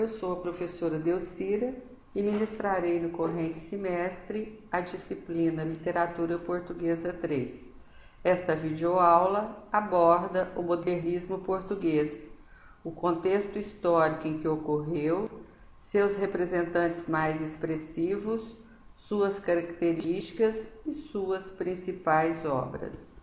Eu sou a professora Delcira e ministrarei no corrente semestre a disciplina Literatura Portuguesa 3. Esta videoaula aborda o modernismo português, o contexto histórico em que ocorreu, seus representantes mais expressivos, suas características e suas principais obras.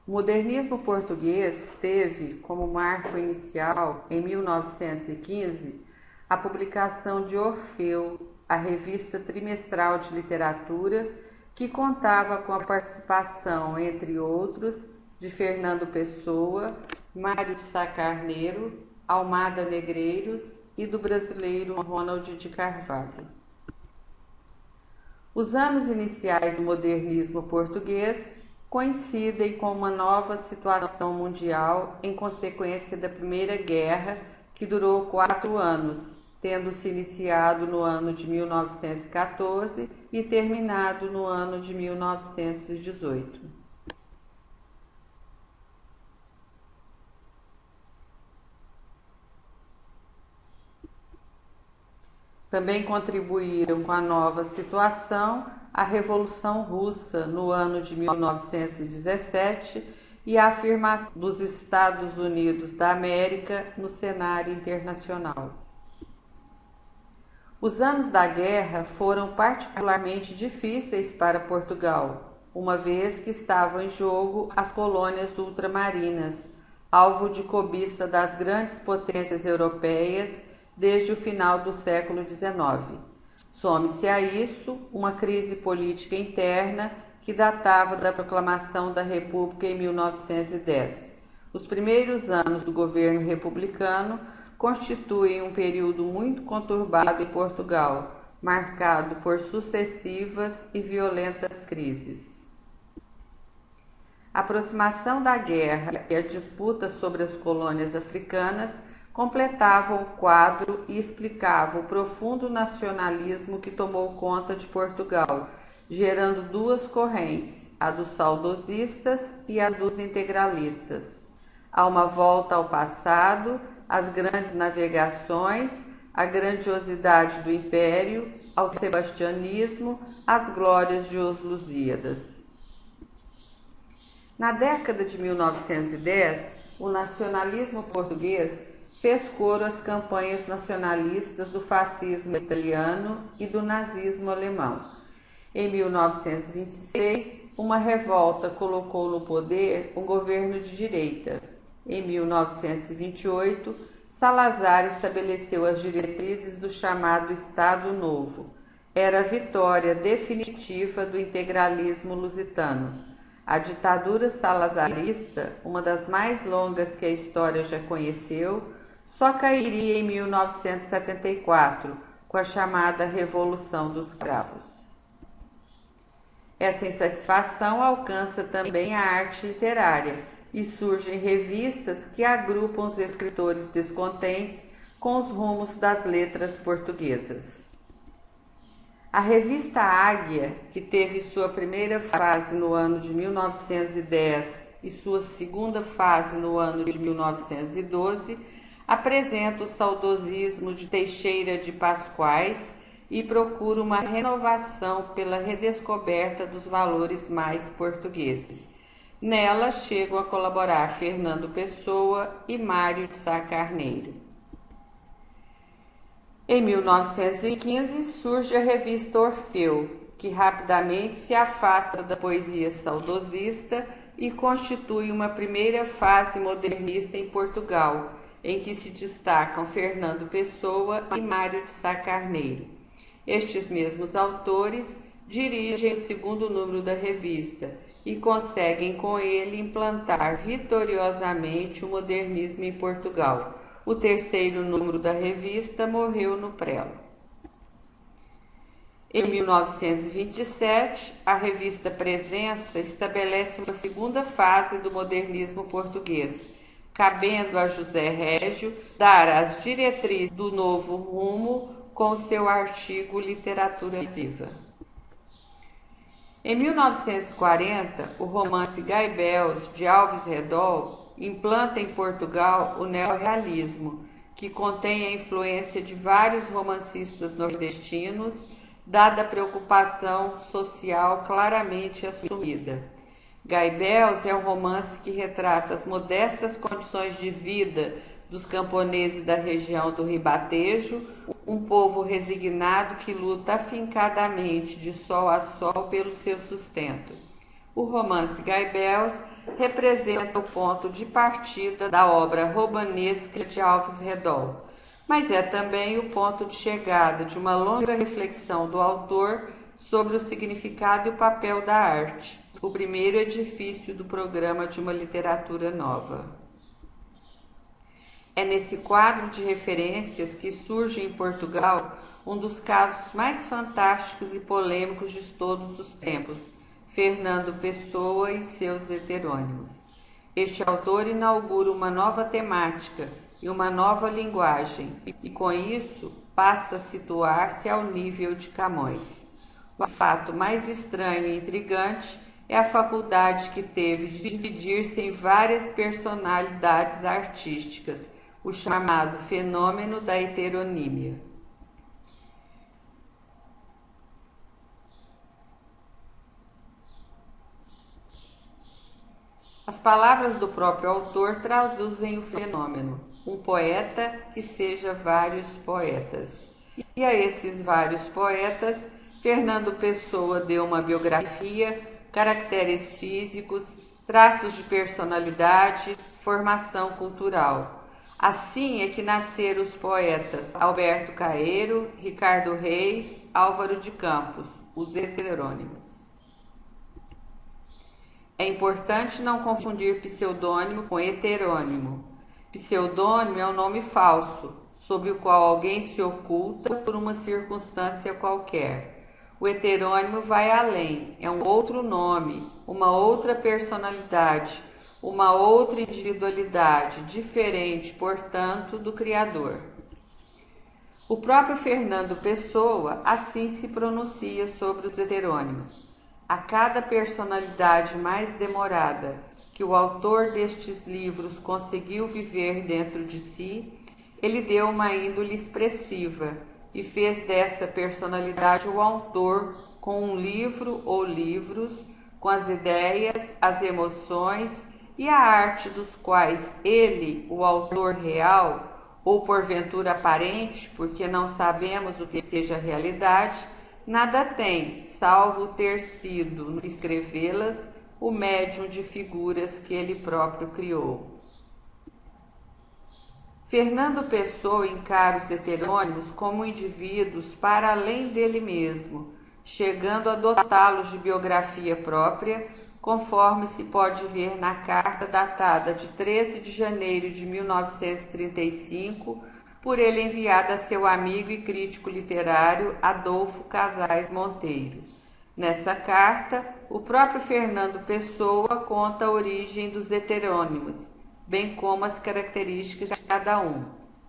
O modernismo português teve como marco inicial, em 1915, a publicação de Orfeu, a revista trimestral de literatura, que contava com a participação, entre outros, de Fernando Pessoa, Mário de Sá Carneiro, Almada Negreiros e do brasileiro Ronald de Carvalho. Os anos iniciais do modernismo português coincidem com uma nova situação mundial em consequência da Primeira Guerra, que durou 4 anos, tendo se iniciado no ano de 1914 e terminado no ano de 1918. Também contribuíram com a nova situação a Revolução Russa no ano de 1917 e a afirmação dos Estados Unidos da América no cenário internacional. Os anos da guerra foram particularmente difíceis para Portugal, uma vez que estavam em jogo as colônias ultramarinas, alvo de cobiça das grandes potências europeias desde o final do século XIX. Some-se a isso uma crise política interna que datava da proclamação da República em 1910. Os primeiros anos do governo republicano constituem um período muito conturbado em Portugal, marcado por sucessivas e violentas crises. A aproximação da guerra e a disputa sobre as colônias africanas completavam o quadro e explicavam o profundo nacionalismo que tomou conta de Portugal, gerando duas correntes, a dos saudosistas e a dos integralistas. Há uma volta ao passado, às grandes navegações, à grandiosidade do Império, ao sebastianismo, às glórias de Os Lusíadas. Na década de 1910, o nacionalismo português fez coro às campanhas nacionalistas do fascismo italiano e do nazismo alemão. Em 1926, uma revolta colocou no poder um governo de direita. Em 1928, Salazar estabeleceu as diretrizes do chamado Estado Novo. Era a vitória definitiva do integralismo lusitano. A ditadura salazarista, uma das mais longas que a história já conheceu, só cairia em 1974, com a chamada Revolução dos Cravos. Essa insatisfação alcança também a arte literária e surgem revistas que agrupam os escritores descontentes com os rumos das letras portuguesas. A revista Águia, que teve sua primeira fase no ano de 1910 e sua segunda fase no ano de 1912, apresenta o saudosismo de Teixeira de Pascoais e procura uma renovação pela redescoberta dos valores mais portugueses. Nela chegam a colaborar Fernando Pessoa e Mário de Sá Carneiro. Em 1915 surge a revista Orfeu, que rapidamente se afasta da poesia saudosista e constitui uma primeira fase modernista em Portugal, em que se destacam Fernando Pessoa e Mário de Sá Carneiro. Estes mesmos autores dirigem o segundo número da revista e conseguem com ele implantar vitoriosamente o modernismo em Portugal. O terceiro número da revista morreu no prelo. Em 1927, a revista Presença estabelece uma segunda fase do modernismo português, cabendo a José Régio dar as diretrizes do novo rumo com seu artigo Literatura Viva. Em 1940, o romance Gaibels, de Alves Redol, implanta em Portugal o neorrealismo, que contém a influência de vários romancistas nordestinos, dada a preocupação social claramente assumida. Gaibels é um romance que retrata as modestas condições de vida dos camponeses da região do Ribatejo, um povo resignado que luta afincadamente de sol a sol pelo seu sustento. O romance Gaibels representa o ponto de partida da obra romanesca de Alves Redol, mas é também o ponto de chegada de uma longa reflexão do autor sobre o significado e o papel da arte, o primeiro edifício do programa de uma literatura nova. É nesse quadro de referências que surge em Portugal um dos casos mais fantásticos e polêmicos de todos os tempos, Fernando Pessoa e seus heterônimos. Este autor inaugura uma nova temática e uma nova linguagem, e com isso passa a situar-se ao nível de Camões. O fato mais estranho e intrigante é a faculdade que teve de dividir-se em várias personalidades artísticas, o chamado fenômeno da heteronímia. As palavras do próprio autor traduzem o fenômeno, um poeta que seja vários poetas. E a esses vários poetas, Fernando Pessoa deu uma biografia, caracteres físicos, traços de personalidade, formação cultural. Assim é que nasceram os poetas Alberto Caeiro, Ricardo Reis, Álvaro de Campos, os heterônimos. É importante não confundir pseudônimo com heterônimo. Pseudônimo é um nome falso, sob o qual alguém se oculta por uma circunstância qualquer. O heterônimo vai além, é um outro nome, uma outra personalidade, uma outra individualidade, diferente, portanto, do Criador. O próprio Fernando Pessoa assim se pronuncia sobre os heterônimos. A cada personalidade mais demorada que o autor destes livros conseguiu viver dentro de si, ele deu uma índole expressiva e fez dessa personalidade o autor com um livro ou livros, com as ideias, as emoções e a arte dos quais ele, o autor real, ou porventura aparente, porque não sabemos o que seja realidade, nada tem, salvo ter sido, no escrevê-las, o médium de figuras que ele próprio criou. Fernando Pessoa encara os heterônimos como indivíduos para além dele mesmo, chegando a dotá-los de biografia própria, conforme se pode ver na carta datada de 13 de janeiro de 1935, por ele enviada a seu amigo e crítico literário Adolfo Casais Monteiro. Nessa carta, o próprio Fernando Pessoa conta a origem dos heterônimos, bem como as características de cada um.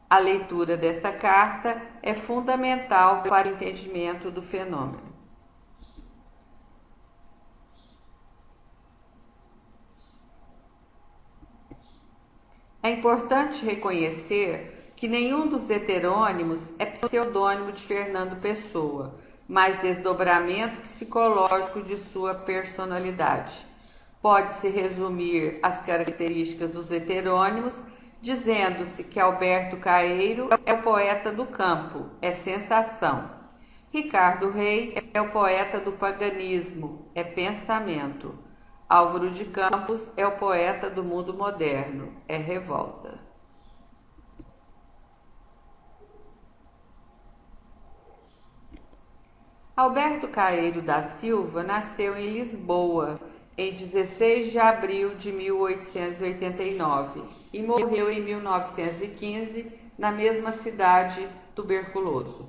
A leitura dessa carta é fundamental para o entendimento do fenômeno. É importante reconhecer que nenhum dos heterônimos é pseudônimo de Fernando Pessoa, mas desdobramento psicológico de sua personalidade. Pode-se resumir as características dos heterônimos dizendo-se que Alberto Caeiro é o poeta do campo, é sensação. Ricardo Reis é o poeta do paganismo, é pensamento. Álvaro de Campos é o poeta do mundo moderno, é revolta. Alberto Caeiro da Silva nasceu em Lisboa, em 16 de abril de 1889 e morreu em 1915 na mesma cidade, tuberculoso.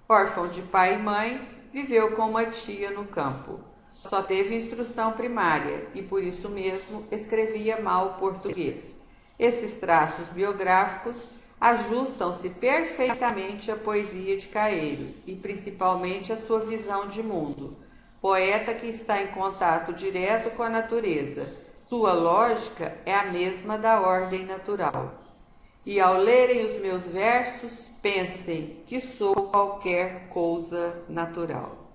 Órfão de pai e mãe, viveu com uma tia no campo. Só teve instrução primária e, por isso mesmo, escrevia mal português. Esses traços biográficos ajustam-se perfeitamente à poesia de Caeiro e, principalmente, à sua visão de mundo. poeta que está em contato direto com a natureza. Sua lógica é a mesma da ordem natural. E ao lerem os meus versos, pensem que sou qualquer coisa natural.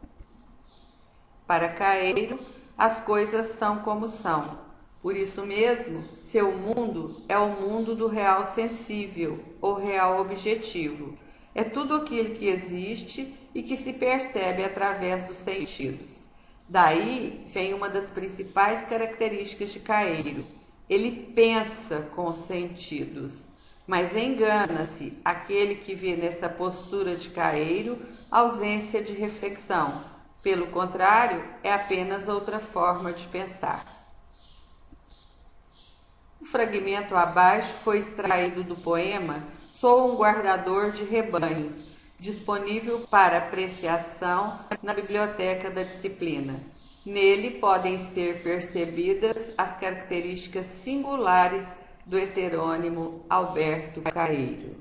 Para Caeiro, as coisas são como são. Por isso mesmo, seu mundo é o mundo do real sensível ou real objetivo. É tudo aquilo que existe e que se percebe através dos sentidos. Daí vem uma das principais características de Caeiro. Ele pensa com os sentidos, mas engana-se aquele que vê nessa postura de Caeiro ausência de reflexão. Pelo contrário, é apenas outra forma de pensar. O fragmento abaixo foi extraído do poema Sou um guardador de rebanhos, disponível para apreciação na Biblioteca da Disciplina. Nele podem ser percebidas as características singulares do heterônimo Alberto Caeiro.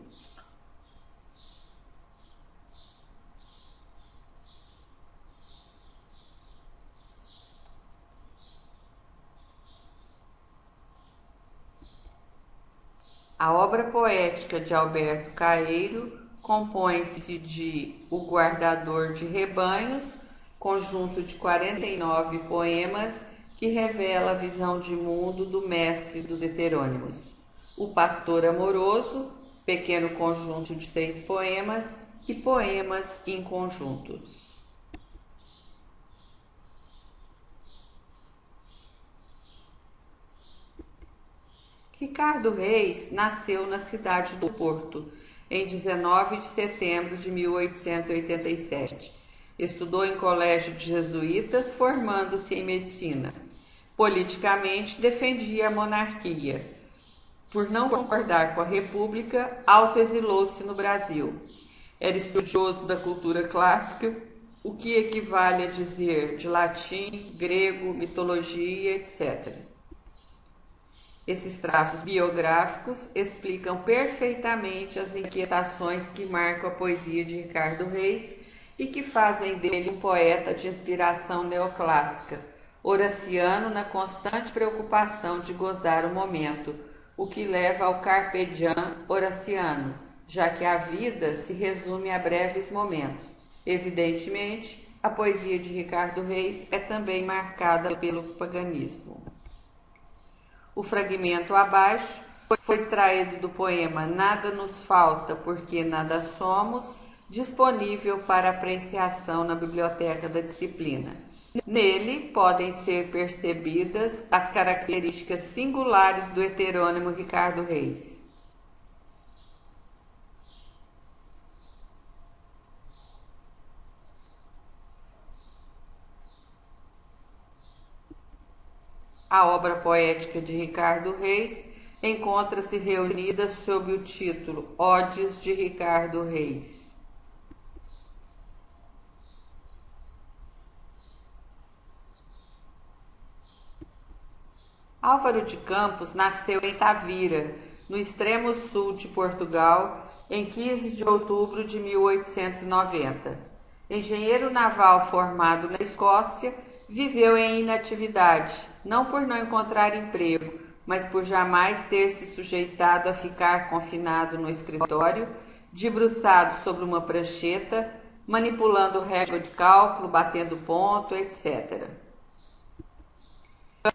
A obra poética de Alberto Caeiro compõe-se de O Guardador de Rebanhos, conjunto de 49 poemas que revela a visão de mundo do mestre dos heterônimos. O Pastor Amoroso, pequeno conjunto de 6 poemas, e poemas inconjuntos. Ricardo Reis nasceu na cidade do Porto, em 19 de setembro de 1887. Estudou em colégio de jesuítas, formando-se em medicina. Politicamente, defendia a monarquia. Por não concordar com a República, autoexilou-se no Brasil. Era estudioso da cultura clássica, o que equivale a dizer de latim, grego, mitologia, etc. Esses traços biográficos explicam perfeitamente as inquietações que marcam a poesia de Ricardo Reis e que fazem dele um poeta de inspiração neoclássica, horaciano na constante preocupação de gozar o momento, o que leva ao carpe diem horaciano, já que a vida se resume a breves momentos. Evidentemente, a poesia de Ricardo Reis é também marcada pelo paganismo. O fragmento abaixo foi extraído do poema Nada nos falta porque nada somos, disponível para apreciação na Biblioteca da Disciplina. Nele podem ser percebidas as características singulares do heterônimo Ricardo Reis. A obra poética de Ricardo Reis encontra-se reunida sob o título Odes de Ricardo Reis. Álvaro de Campos nasceu em Tavira, no extremo sul de Portugal, em 15 de outubro de 1890. Engenheiro naval formado na Escócia, viveu em inatividade, não por não encontrar emprego, mas por jamais ter se sujeitado a ficar confinado no escritório, debruçado sobre uma prancheta, manipulando régua de cálculo, batendo ponto, etc.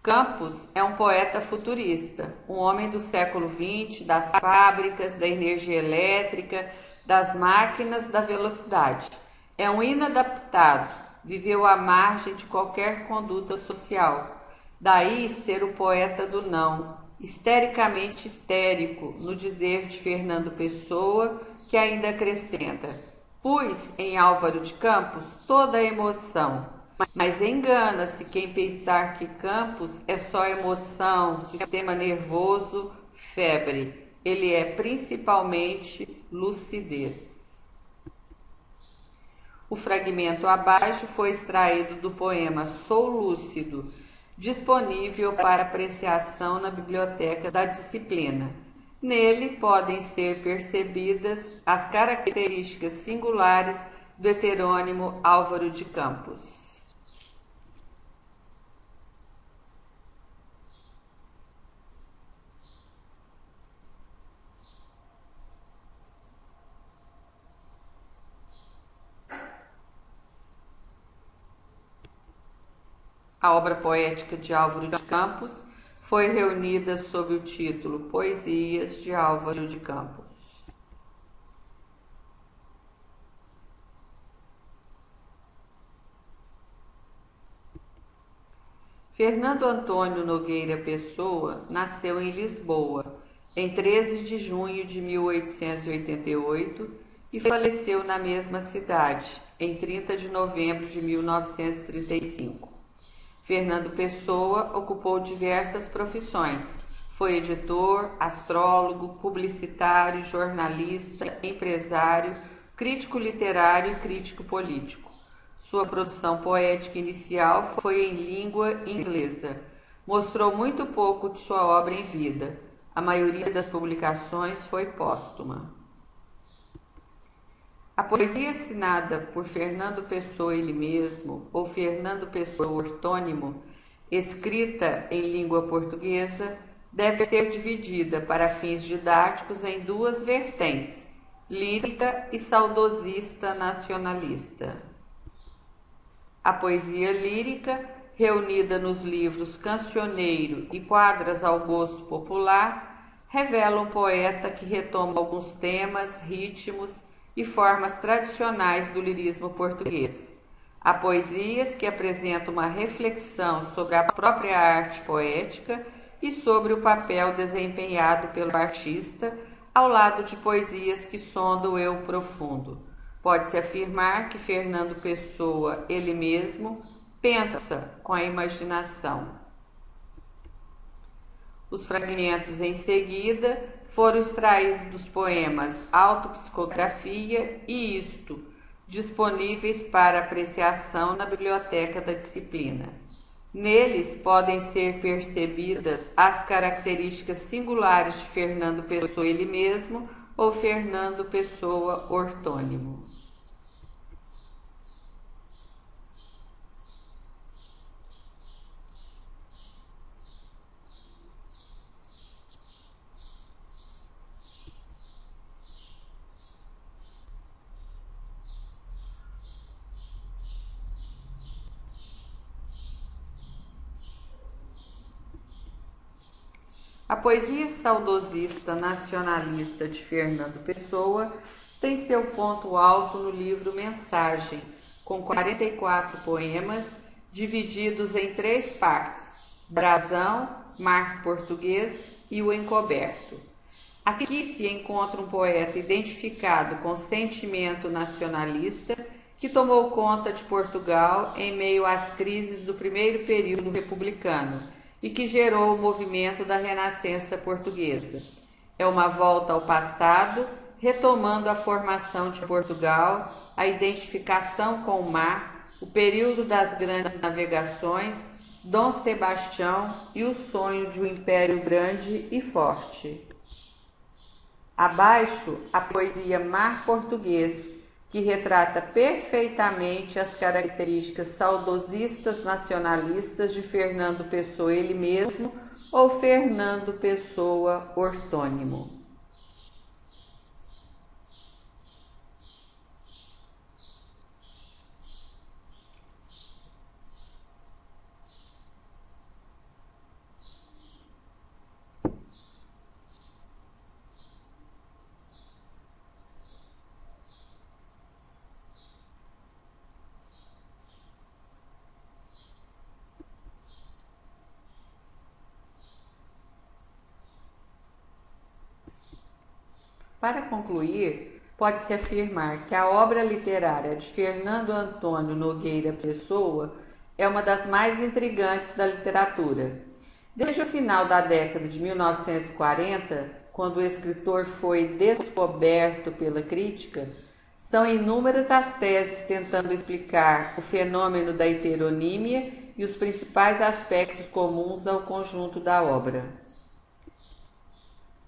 Campos é um poeta futurista, um homem do século XX, das fábricas, da energia elétrica, das máquinas, da velocidade. É um inadaptado, viveu à margem de qualquer conduta social. Daí ser o poeta do não, histericamente histérico, no dizer de Fernando Pessoa, que ainda acrescenta: pus em Álvaro de Campos toda a emoção. Mas engana-se quem pensar que Campos é só emoção, sistema nervoso, febre. Ele é principalmente lucidez. O fragmento abaixo foi extraído do poema Sou Lúcido, disponível para apreciação na Biblioteca da Disciplina. Nele podem ser percebidas as características singulares do heterônimo Álvaro de Campos. A obra poética de Álvaro de Campos foi reunida sob o título Poesias de Álvaro de Campos. Fernando Antônio Nogueira Pessoa nasceu em Lisboa, em 13 de junho de 1888 e faleceu na mesma cidade, em 30 de novembro de 1935. Fernando Pessoa ocupou diversas profissões. Foi editor, astrólogo, publicitário, jornalista, empresário, crítico literário e crítico político. Sua produção poética inicial foi em língua inglesa. Mostrou muito pouco de sua obra em vida. A maioria das publicações foi póstuma. A poesia assinada por Fernando Pessoa ele mesmo, ou Fernando Pessoa ortônimo, escrita em língua portuguesa, deve ser dividida para fins didáticos em duas vertentes, lírica e saudosista nacionalista. A poesia lírica, reunida nos livros Cancioneiro e Quadras ao Gosto Popular, revela um poeta que retoma alguns temas, ritmos e formas tradicionais do lirismo português. Há poesias que apresentam uma reflexão sobre a própria arte poética e sobre o papel desempenhado pelo artista, ao lado de poesias que sondam o eu profundo. Pode-se afirmar que Fernando Pessoa, ele mesmo, pensa com a imaginação. Os fragmentos em seguida foram extraídos dos poemas Autopsicografia e Isto, disponíveis para apreciação na Biblioteca da Disciplina. Neles podem ser percebidas as características singulares de Fernando Pessoa ele mesmo ou Fernando Pessoa ortônimo. A poesia saudosista nacionalista de Fernando Pessoa tem seu ponto alto no livro Mensagem, com 44 poemas divididos em 3 partes: Brasão, Marco Português e O Encoberto. Aqui se encontra um poeta identificado com sentimento nacionalista que tomou conta de Portugal em meio às crises do primeiro período republicano e que gerou o movimento da Renascença Portuguesa. É uma volta ao passado, retomando a formação de Portugal, a identificação com o mar, o período das grandes navegações, Dom Sebastião e o sonho de um império grande e forte. Abaixo, a poesia Mar Português, que retrata perfeitamente as características saudosistas nacionalistas de Fernando Pessoa ele mesmo ou Fernando Pessoa ortônimo. Para concluir, pode-se afirmar que a obra literária de Fernando Antônio Nogueira Pessoa é uma das mais intrigantes da literatura. Desde o final da década de 1940, quando o escritor foi descoberto pela crítica, são inúmeras as teses tentando explicar o fenômeno da heteronímia e os principais aspectos comuns ao conjunto da obra.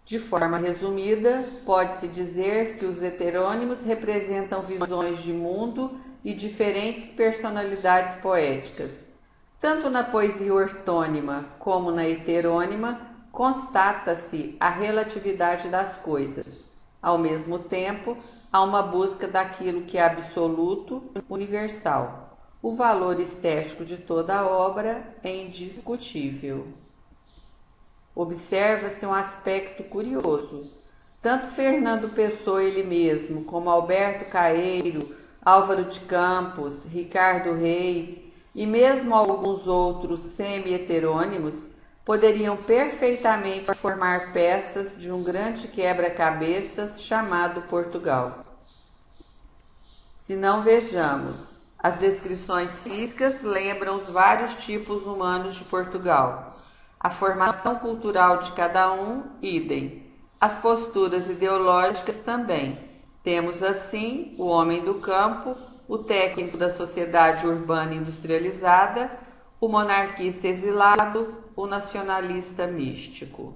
De forma resumida, pode-se dizer que os heterônimos representam visões de mundo e diferentes personalidades poéticas. Tanto na poesia ortônima como na heterônima, constata-se a relatividade das coisas. Ao mesmo tempo, há uma busca daquilo que é absoluto, universal. o valor estético de toda a obra é indiscutível. Observa-se um aspecto curioso. Tanto Fernando Pessoa ele mesmo, como Alberto Caeiro, Álvaro de Campos, Ricardo Reis e mesmo alguns outros semi-heterônimos poderiam perfeitamente formar peças de um grande quebra-cabeças chamado Portugal. Se não vejamos, as descrições físicas lembram os vários tipos humanos de Portugal. A formação cultural de cada um, idem. As posturas ideológicas também. Temos assim o homem do campo, o técnico da sociedade urbana industrializada, o monarquista exilado, o nacionalista místico.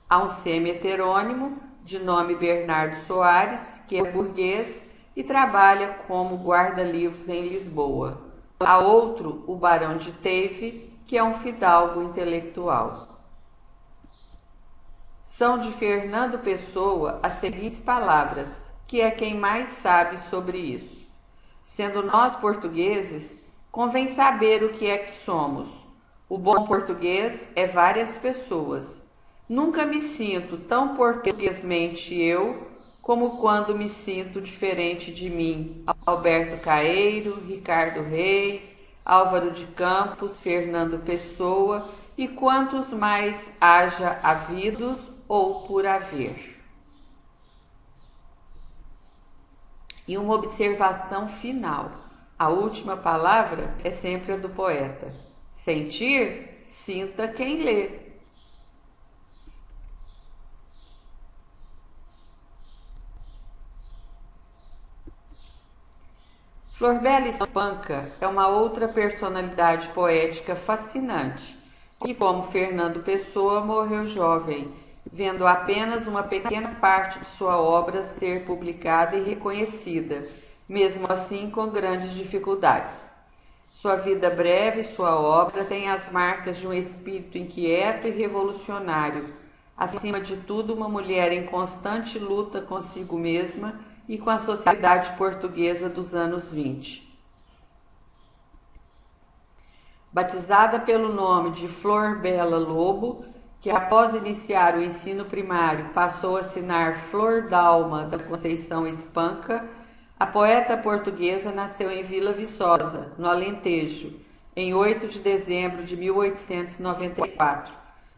Há um semi-heterônimo, de nome Bernardo Soares, que é burguês e trabalha como guarda-livros em Lisboa. Há outro, o Barão de Teife, que é um fidalgo intelectual. São de Fernando Pessoa as seguintes palavras, que é quem mais sabe sobre isso. Sendo nós portugueses, convém saber o que é que somos. O bom português é várias pessoas. Nunca me sinto tão portuguesmente eu, como quando me sinto diferente de mim. Alberto Caeiro, Ricardo Reis, Álvaro de Campos, Fernando Pessoa e quantos mais haja havidos ou por haver. E uma observação final. A última palavra é sempre a do poeta. Sentir, sinta quem lê. Florbela Espanca é uma outra personalidade poética fascinante, que, como Fernando Pessoa, morreu jovem, vendo apenas uma pequena parte de sua obra ser publicada e reconhecida, mesmo assim com grandes dificuldades. Sua vida breve e sua obra têm as marcas de um espírito inquieto e revolucionário, acima de tudo uma mulher em constante luta consigo mesma e com a sociedade portuguesa dos anos 20. Batizada pelo nome de Florbela Lobo, que após iniciar o ensino primário passou a assinar Flor d'Alma da Conceição Espanca, a poeta portuguesa nasceu em Vila Viçosa, no Alentejo, em 8 de dezembro de 1894,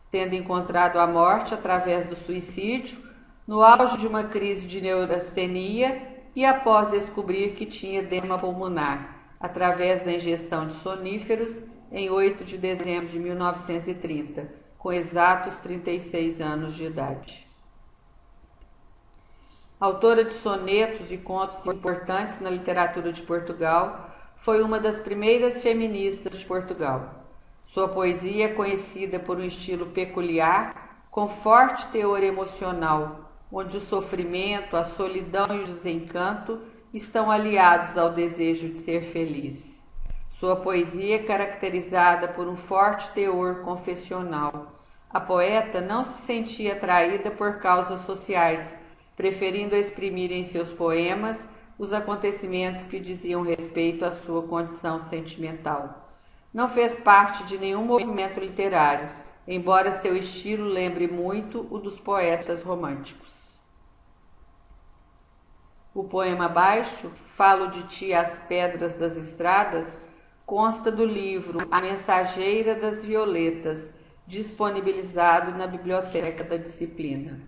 tendo encontrado a morte através do suicídio, no auge de uma crise de neurastenia e após descobrir que tinha edema pulmonar, através da ingestão de soníferos, em 8 de dezembro de 1930, com exatos 36 anos de idade. Autora de sonetos e contos importantes na literatura de Portugal, foi uma das primeiras feministas de Portugal. Sua poesia é conhecida por um estilo peculiar, com forte teor emocional, onde o sofrimento, a solidão e o desencanto estão aliados ao desejo de ser feliz. Sua poesia é caracterizada por um forte teor confessional. A poeta não se sentia atraída por causas sociais, preferindo exprimir em seus poemas os acontecimentos que diziam respeito à sua condição sentimental. Não fez parte de nenhum movimento literário, embora seu estilo lembre muito o dos poetas românticos. O poema abaixo, Falo de ti às pedras das estradas, consta do livro A Mensageira das Violetas, disponibilizado na Biblioteca da Disciplina.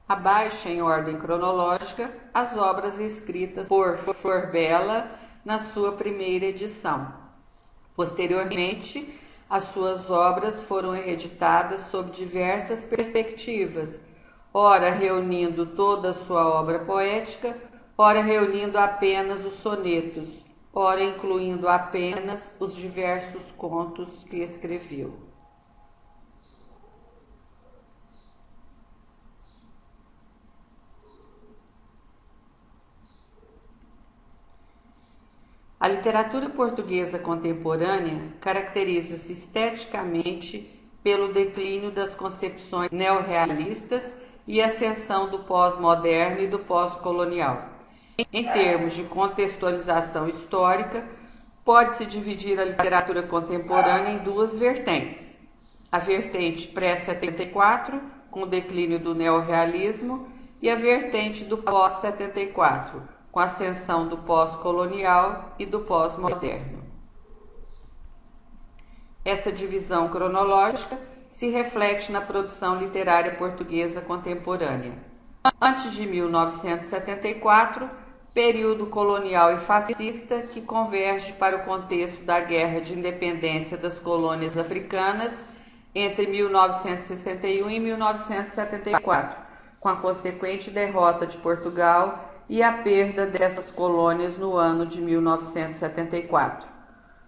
Abaixo, em ordem cronológica, as obras escritas por Florbela na sua primeira edição. Posteriormente, as suas obras foram reeditadas sob diversas perspectivas, ora reunindo toda a sua obra poética, ora reunindo apenas os sonetos, ora incluindo apenas os diversos contos que escreveu. A literatura portuguesa contemporânea caracteriza-se esteticamente pelo declínio das concepções neorrealistas e ascensão do pós-moderno e do pós-colonial. Em termos de contextualização histórica, pode-se dividir a literatura contemporânea em duas vertentes. A vertente pré-74, com o declínio do neorrealismo, e a vertente do pós-74, com a ascensão do pós-colonial e do pós-moderno. Essa divisão cronológica se reflete na produção literária portuguesa contemporânea. Antes de 1974, período colonial e fascista que converge para o contexto da Guerra de Independência das colônias africanas entre 1961 e 1974, com a consequente derrota de Portugal e a perda dessas colônias no ano de 1974.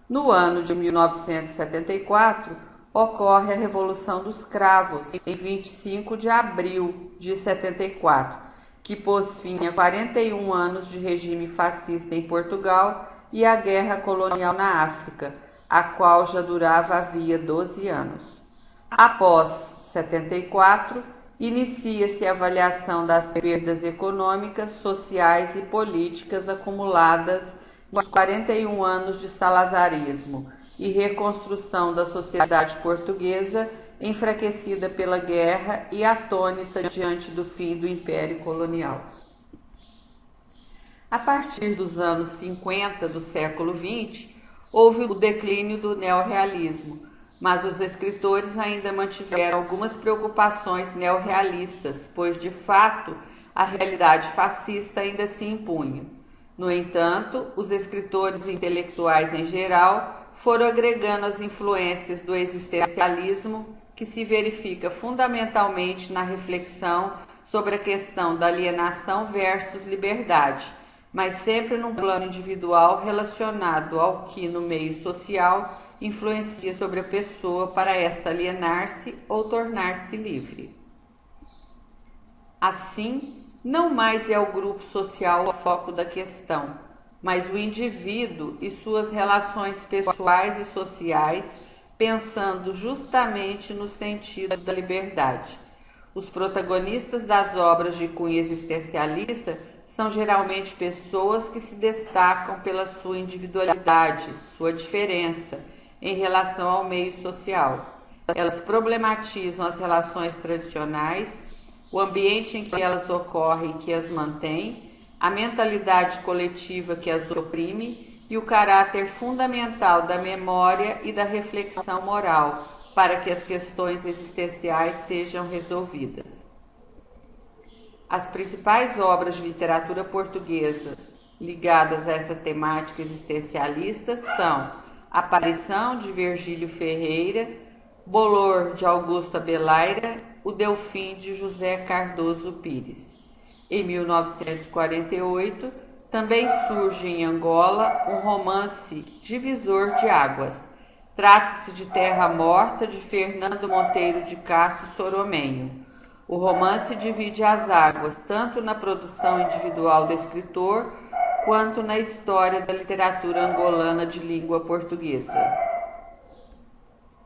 No ano de 1974, ocorre a Revolução dos Cravos, em 25 de abril de 74, que pôs fim a 41 anos de regime fascista em Portugal e a Guerra Colonial na África, a qual já durava havia 12 anos. Após 74, inicia-se a avaliação das perdas econômicas, sociais e políticas acumuladas nos 41 anos de salazarismo e reconstrução da sociedade portuguesa enfraquecida pela guerra e atônita diante do fim do Império Colonial. A partir dos anos 50 do século XX, houve o declínio do neorrealismo, mas os escritores ainda mantiveram algumas preocupações neorrealistas, pois, de fato, a realidade fascista ainda se impunha. No entanto, os escritores intelectuais em geral foram agregando as influências do existencialismo, que se verifica fundamentalmente na reflexão sobre a questão da alienação versus liberdade, mas sempre num plano individual relacionado ao que, no meio social, influencia sobre a pessoa para esta alienar-se ou tornar-se livre. Assim, não mais é o grupo social o foco da questão, mas o indivíduo e suas relações pessoais e sociais, pensando justamente no sentido da liberdade. Os protagonistas das obras de cunho existencialista são geralmente pessoas que se destacam pela sua individualidade, sua diferença em relação ao meio social. Elas problematizam as relações tradicionais, o ambiente em que elas ocorrem e que as mantém, a mentalidade coletiva que as oprime e o caráter fundamental da memória e da reflexão moral para que as questões existenciais sejam resolvidas. As principais obras de literatura portuguesa ligadas a essa temática existencialista são Aparição, de Virgílio Ferreira, Bolor, de Augusto Abeleira, O Delfim, de José Cardoso Pires. Em 1948, também surge em Angola um romance Divisor de Águas. Trata-se de Terra Morta, de Fernando Monteiro de Castro Soromenho. O romance divide as águas tanto na produção individual do escritor quanto na história da literatura angolana de língua portuguesa.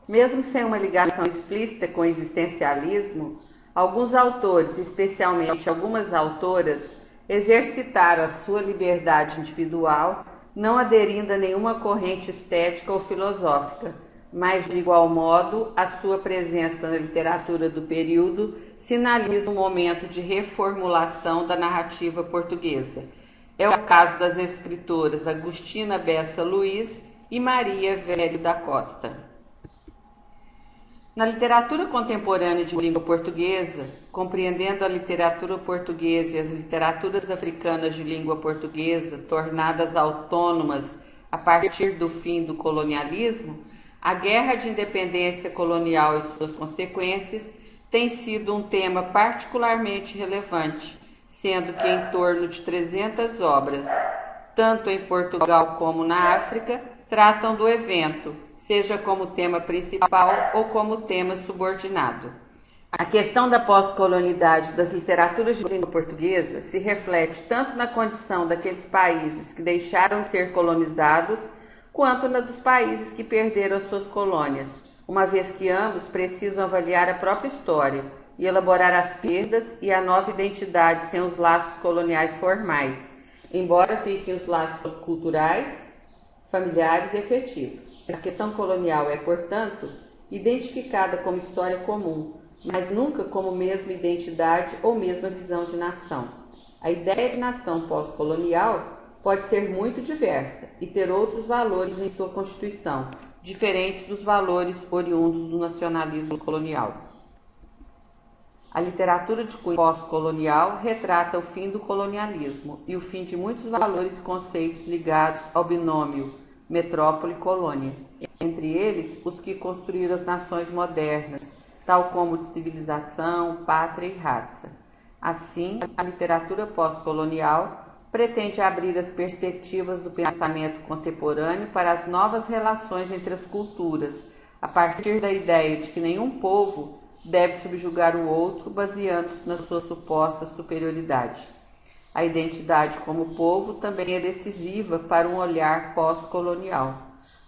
Mesmo sem uma ligação explícita com o existencialismo, alguns autores, especialmente algumas autoras, exercitaram a sua liberdade individual, não aderindo a nenhuma corrente estética ou filosófica, mas, de igual modo, a sua presença na literatura do período sinaliza um momento de reformulação da narrativa portuguesa. É o caso das escritoras Agostina Bessa Luiz e Maria Velho da Costa. Na literatura contemporânea de língua portuguesa, compreendendo a literatura portuguesa e as literaturas africanas de língua portuguesa, tornadas autônomas a partir do fim do colonialismo, a guerra de independência colonial e suas consequências tem sido um tema particularmente relevante, sendo que em torno de 300 obras, tanto em Portugal como na África, tratam do evento, seja como tema principal ou como tema subordinado. A questão da pós-colonialidade das literaturas de língua portuguesa se reflete tanto na condição daqueles países que deixaram de ser colonizados, quanto na dos países que perderam as suas colônias, uma vez que ambos precisam avaliar a própria história e elaborar as perdas e a nova identidade sem os laços coloniais formais, embora fiquem os laços culturais, familiares e efetivos. A questão colonial é, portanto, identificada como história comum, mas nunca como mesma identidade ou mesma visão de nação. A ideia de nação pós-colonial pode ser muito diversa e ter outros valores em sua constituição, diferentes dos valores oriundos do nacionalismo colonial. A literatura de cunho pós-colonial retrata o fim do colonialismo e o fim de muitos valores e conceitos ligados ao binômio metrópole-colônia, entre eles os que construíram as nações modernas, tal como de civilização, pátria e raça. Assim, a literatura pós-colonial pretende abrir as perspectivas do pensamento contemporâneo para as novas relações entre as culturas, a partir da ideia de que nenhum povo deve subjugar o outro, baseando-se na sua suposta superioridade. A identidade como povo também é decisiva para um olhar pós-colonial.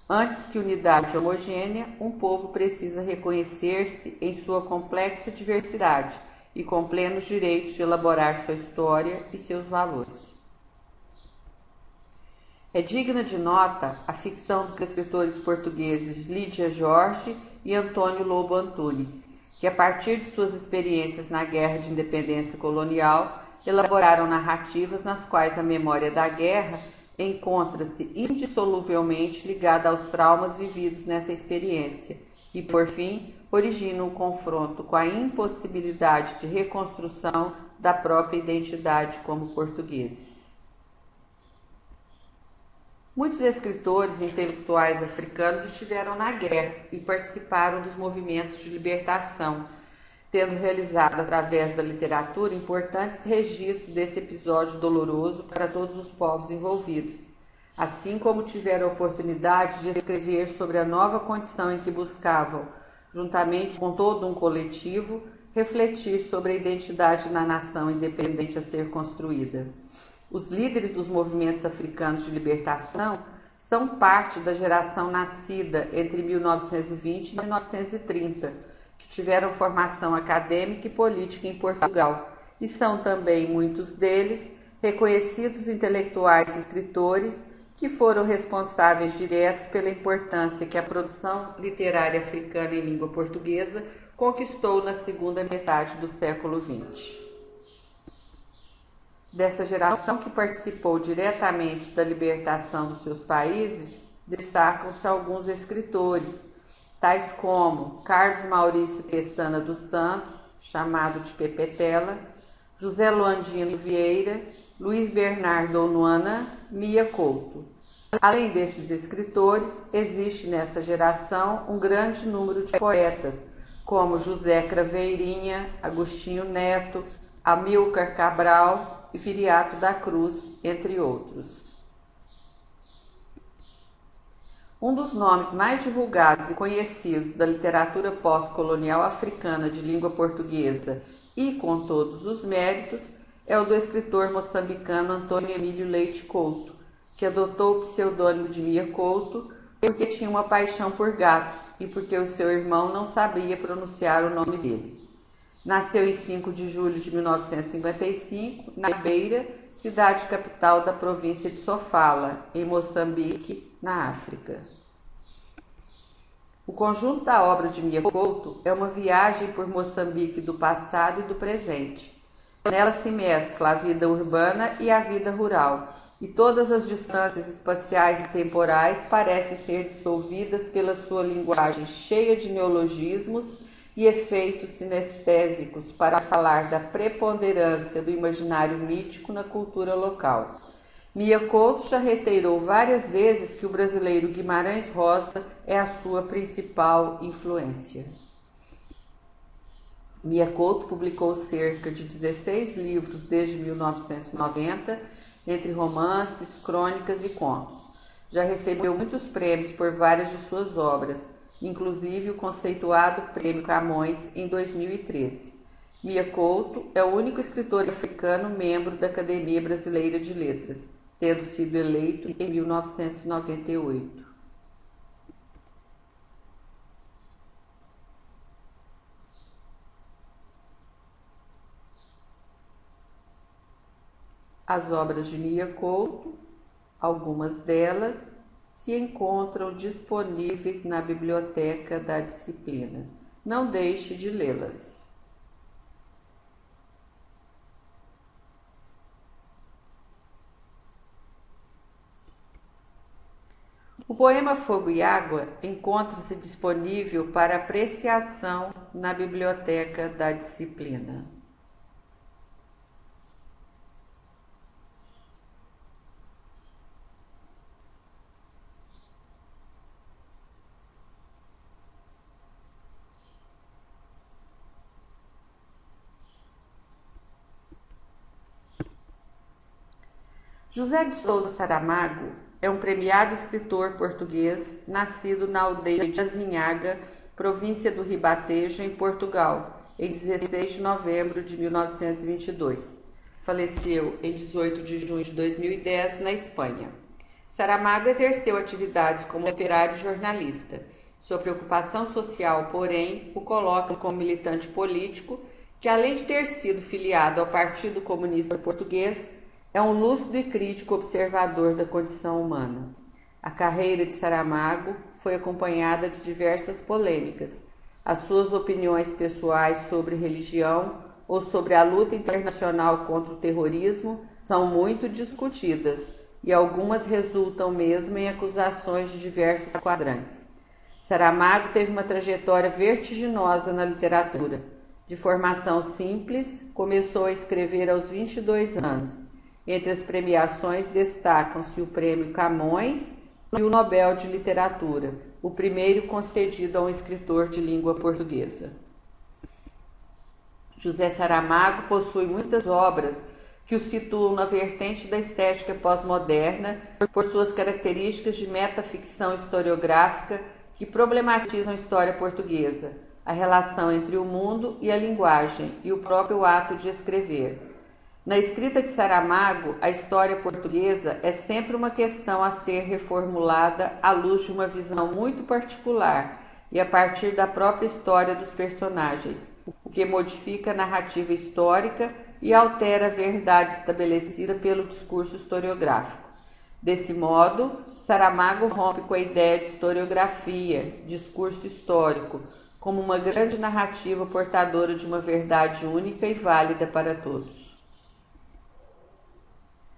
Antes que unidade homogênea, um povo precisa reconhecer-se em sua complexa diversidade e com plenos direitos de elaborar sua história e seus valores. É digna de nota a ficção dos escritores portugueses Lídia Jorge e Antônio Lobo Antunes, que a partir de suas experiências na Guerra de Independência Colonial, elaboraram narrativas nas quais a memória da guerra encontra-se indissoluvelmente ligada aos traumas vividos nessa experiência e, por fim, origina um confronto com a impossibilidade de reconstrução da própria identidade como portugueses. Muitos escritores e intelectuais africanos estiveram na guerra e participaram dos movimentos de libertação, tendo realizado através da literatura importantes registros desse episódio doloroso para todos os povos envolvidos, assim como tiveram a oportunidade de escrever sobre a nova condição em que buscavam, juntamente com todo um coletivo, refletir sobre a identidade da nação independente a ser construída. Os líderes dos movimentos africanos de libertação são parte da geração nascida entre 1920 e 1930, que tiveram formação acadêmica e política em Portugal, e são também, muitos deles, reconhecidos intelectuais e escritores que foram responsáveis diretos pela importância que a produção literária africana em língua portuguesa conquistou na segunda metade do século XX. Dessa geração que participou diretamente da libertação dos seus países, destacam-se alguns escritores, tais como Carlos Maurício Pestana dos Santos, chamado de Pepetela, José Luandino Vieira, Luiz Bernardo Onuana, Mia Couto. Além desses escritores, existe nessa geração um grande número de poetas, como José Craveirinha, Agostinho Neto, Amílcar Cabral e Viriato da Cruz, entre outros. Um dos nomes mais divulgados e conhecidos da literatura pós-colonial africana de língua portuguesa e com todos os méritos é o do escritor moçambicano Antônio Emílio Leite Couto, que adotou o pseudônimo de Mia Couto porque tinha uma paixão por gatos e porque o seu irmão não sabia pronunciar o nome dele. Nasceu em 5 de julho de 1955, na Beira, cidade capital da província de Sofala, em Moçambique, na África. O conjunto da obra de Mia Couto é uma viagem por Moçambique do passado e do presente. Nela se mescla a vida urbana e a vida rural, e todas as distâncias espaciais e temporais parecem ser dissolvidas pela sua linguagem cheia de neologismos e efeitos sinestésicos para falar da preponderância do imaginário mítico na cultura local. Mia Couto já reiterou várias vezes que o brasileiro Guimarães Rosa é a sua principal influência. Mia Couto publicou cerca de 16 livros desde 1990 entre romances, crônicas e contos. Já recebeu muitos prêmios por várias de suas obras, inclusive o conceituado Prêmio Camões em 2013. Mia Couto é o único escritor africano membro da Academia Brasileira de Letras, tendo sido eleito em 1998. As obras de Mia Couto, algumas delas, se encontram disponíveis na biblioteca da disciplina. Não deixe de lê-las. O poema Fogo e Água encontra-se disponível para apreciação na biblioteca da disciplina. José de Souza Saramago é um premiado escritor português, nascido na aldeia de Azinhaga, província do Ribatejo, em Portugal, em 16 de novembro de 1922. Faleceu em 18 de junho de 2010, na Espanha. Saramago exerceu atividades como operário e jornalista. Sua preocupação social, porém, o coloca como militante político que, além de ter sido filiado ao Partido Comunista Português, é um lúcido e crítico observador da condição humana. A carreira de Saramago foi acompanhada de diversas polêmicas. As suas opiniões pessoais sobre religião ou sobre a luta internacional contra o terrorismo são muito discutidas e algumas resultam mesmo em acusações de diversos quadrantes. Saramago teve uma trajetória vertiginosa na literatura. De formação simples, começou a escrever aos 22 anos. Entre as premiações destacam-se o Prêmio Camões e o Nobel de Literatura, o primeiro concedido a um escritor de língua portuguesa. José Saramago possui muitas obras que o situam na vertente da estética pós-moderna por suas características de metaficção historiográfica que problematizam a história portuguesa, a relação entre o mundo e a linguagem e o próprio ato de escrever. Na escrita de Saramago, a história portuguesa é sempre uma questão a ser reformulada à luz de uma visão muito particular e a partir da própria história dos personagens, o que modifica a narrativa histórica e altera a verdade estabelecida pelo discurso historiográfico. Desse modo, Saramago rompe com a ideia de historiografia, discurso histórico, como uma grande narrativa portadora de uma verdade única e válida para todos.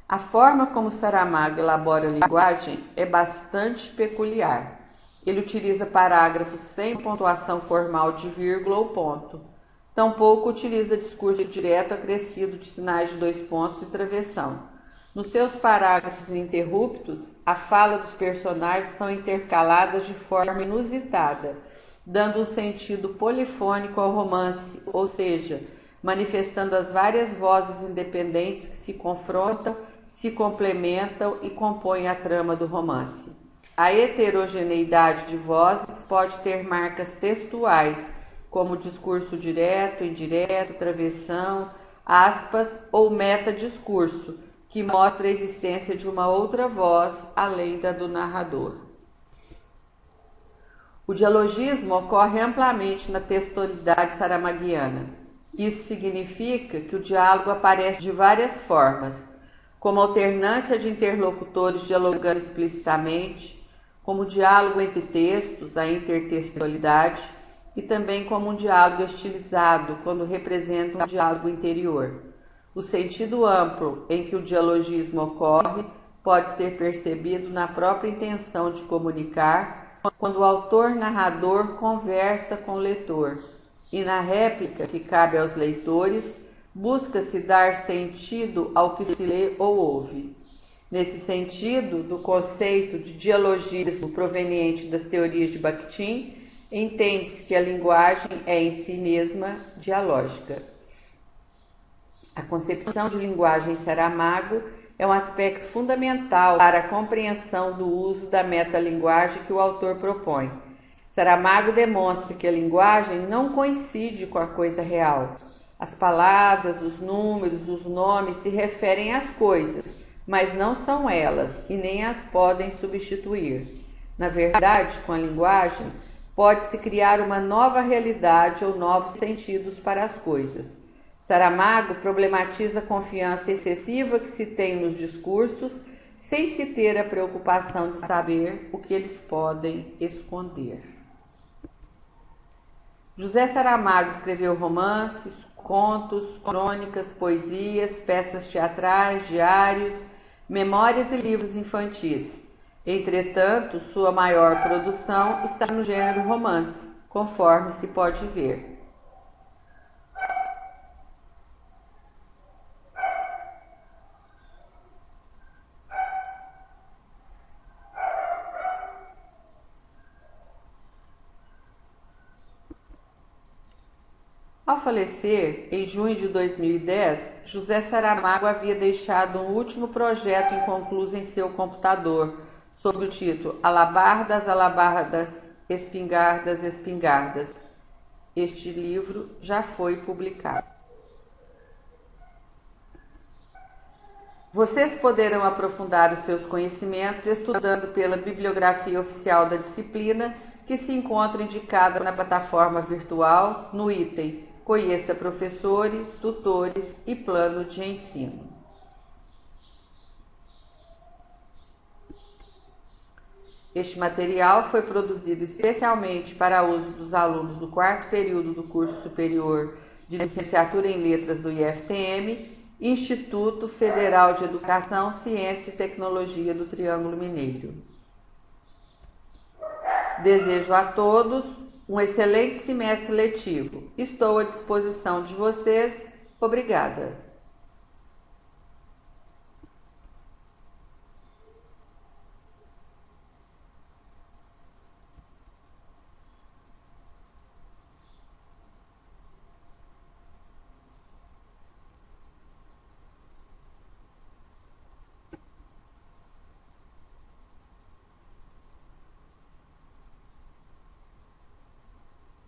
A forma como Saramago elabora a linguagem é bastante peculiar. Ele utiliza parágrafos sem pontuação formal de vírgula ou ponto. Tampouco utiliza discurso direto acrescido de sinais de 2 pontos e travessão. Nos seus parágrafos ininterruptos, a fala dos personagens são intercaladas de forma inusitada, dando um sentido polifônico ao romance, ou seja, manifestando as várias vozes independentes que se confrontam, se complementam e compõem a trama do romance. A heterogeneidade de vozes pode ter marcas textuais, como discurso direto, indireto, travessão, aspas ou metadiscurso, que mostra a existência de uma outra voz além da do narrador. O dialogismo ocorre amplamente na textualidade saramaguiana. Isso significa que o diálogo aparece de várias formas, como alternância de interlocutores dialogando explicitamente, como diálogo entre textos, a intertextualidade, e também como um diálogo estilizado, quando representa um diálogo interior. O sentido amplo em que o dialogismo ocorre pode ser percebido na própria intenção de comunicar, quando o autor-narrador conversa com o leitor, e na réplica que cabe aos leitores, busca-se dar sentido ao que se lê ou ouve. Nesse sentido, do conceito de dialogismo proveniente das teorias de Bakhtin, entende-se que a linguagem é em si mesma dialógica. A concepção de linguagem em Saramago é um aspecto fundamental para a compreensão do uso da metalinguagem que o autor propõe. Saramago demonstra que a linguagem não coincide com a coisa real. As palavras, os números, os nomes se referem às coisas, mas não são elas e nem as podem substituir. Na verdade, com a linguagem, pode-se criar uma nova realidade ou novos sentidos para as coisas. Saramago problematiza a confiança excessiva que se tem nos discursos, sem se ter a preocupação de saber o que eles podem esconder. José Saramago escreveu romances, contos, crônicas, poesias, peças teatrais, diários, memórias e livros infantis. Entretanto, sua maior produção está no gênero romance, conforme se pode ver. Ao falecer, em junho de 2010, José Saramago havia deixado um último projeto inconcluso em seu computador, sob o título Alabardas, Alabardas, Espingardas, Espingardas. Este livro já foi publicado. Vocês poderão aprofundar os seus conhecimentos estudando pela bibliografia oficial da disciplina, que se encontra indicada na plataforma virtual, no item Conheça professores, tutores e plano de ensino. Este material foi produzido especialmente para uso dos alunos do quarto período do curso superior de licenciatura em letras do IFTM, Instituto Federal de Educação, Ciência e Tecnologia do Triângulo Mineiro. Desejo a todos um excelente semestre letivo. Estou à disposição de vocês. Obrigada.